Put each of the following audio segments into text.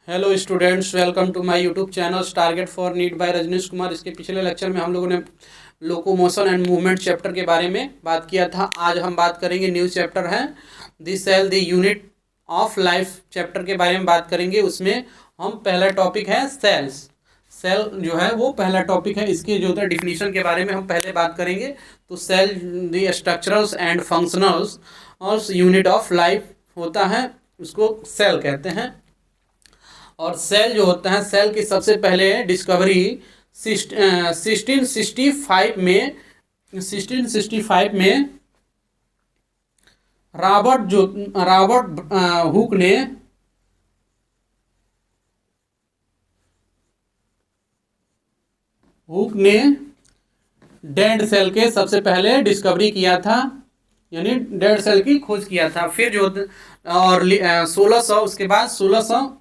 Hello students, welcome to my YouTube channel target for NEET by Rajneesh Kumar. इसके पिछले lecture में हम लोगों ने लोकोमोशन एंड मूवमेंट चैप्टर के बारे में बात किया था। आज हम बात करेंगे, न्यू चैप्टर है the cell the unit of life chapter के बारे में बात करेंगे। उसमें हम पहला टॉपिक है सेल्स। सेल जो है वो पहला टॉपिक है। इसकी जो है डिफिनीशन के बारे में हम पहले बात करेंगे। तो cell the structurals and functionals और यूनिट ऑफ लाइफ होता है, उसको सेल कहते हैं। और सेल जो होता है, सेल की सबसे पहले डिस्कवरी 1665 में रॉबर्ट हुक ने डेड सेल के सबसे पहले डिस्कवरी किया था, यानी डेड सेल की खोज किया था। फिर जो और 1600 उसके बाद 1600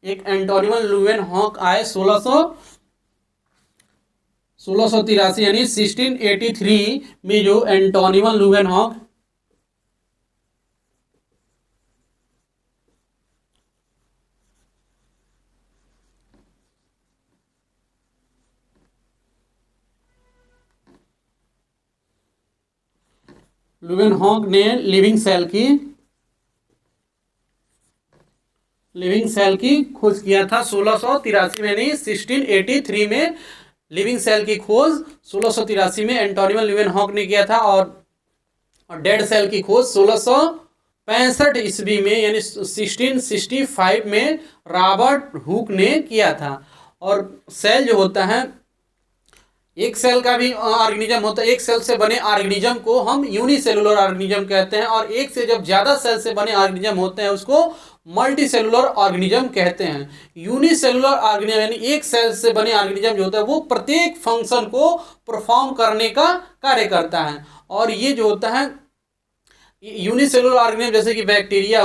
एक एंटोनियो लुवेनहॉक आए 1683 यानी 1683 में जो एंटोनियो लुवेनहॉक ने लिविंग सेल की खोज किया था 1683 में, यानी 1683 में लिविंग सेल की खोज 1683 में एंटोनियो लुवेनहॉक ने किया था। और डेड सेल की खोज 1665 ईस्वी में, यानी 1665 में रॉबर्ट हुक ने किया था। और सेल जो होता है, एक सेल का भी ऑर्गेनिज्म होता है। एक सेल से बने ऑर्गेनिज्म को हम यूनिसेलुलर ऑर्गेनिज्म कहते हैं, और एक से जब ज्यादा सेल से बने ऑर्गेनिज्म होते हैं उसको मल्टीसेलुलर ऑर्गेनिज्म कहते हैं। यूनिसेलुलर ऑर्गेनिज्म यानी एक सेल से बने ऑर्गेनिज्म जो होता है वो प्रत्येक फंक्शन को परफॉर्म करने का कार्य करता है। और ये जो होता है यूनिसेलुलर ऑर्गेनिज्म, जैसे कि बैक्टीरिया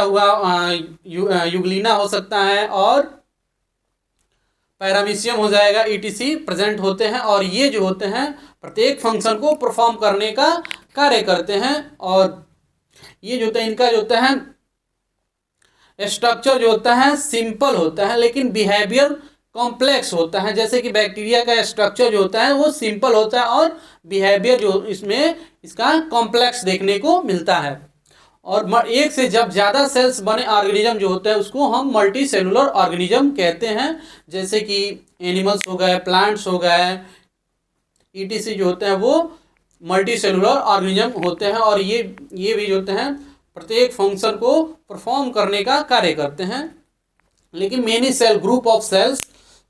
हुआ, यूग्लिना हो सकता है, और पैरामीशियम हो जाएगा, ईटीसी प्रेजेंट होते हैं। और ये जो होते हैं प्रत्येक फंक्शन को परफॉर्म करने का कार्य करते हैं। और ये जो होता है, इनका जो होता है स्ट्रक्चर जो होता है सिंपल होता है, लेकिन बिहेवियर कॉम्प्लेक्स होता है। जैसे कि बैक्टीरिया का स्ट्रक्चर जो होता है वो सिंपल होता है, और बिहेवियर जो इसमें इसका कॉम्प्लेक्स देखने को मिलता है। और एक से जब ज़्यादा सेल्स बने ऑर्गेनिज्म जो होता है उसको हम मल्टी सेलुलर ऑर्गेनिज्म कहते हैं। जैसे कि एनिमल्स हो गए, प्लांट्स हो गए, ईटीसी जो होते हैं वो मल्टी सेलुलर ऑर्गेनिज्म होते हैं। और ये भी जो होते हैं प्रत्येक फंक्शन को परफॉर्म करने का कार्य करते हैं। लेकिन many cell group of cells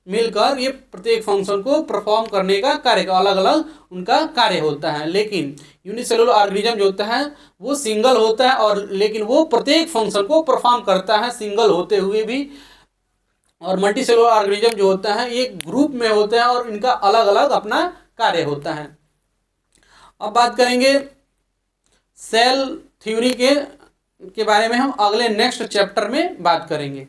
मिलकर ये प्रत्येक फंक्शन को परफॉर्म करने का कार्य, अलग अलग उनका कार्य होता है। लेकिन यूनिसेलुलर ऑर्गेनिज्म जो होता है वो सिंगल होता है, और लेकिन वो प्रत्येक फंक्शन को परफॉर्म करता है सिंगल होते हुए भी। और मल्टीसेलुलर ऑर्गेनिज्म जो होता है ये ग्रुप में होता है, और इनका अलग अलग अपना कार्य होता है। अब बात करेंगे सेल थ्योरी के बारे में, हम अगले नेक्स्ट चैप्टर में बात करेंगे।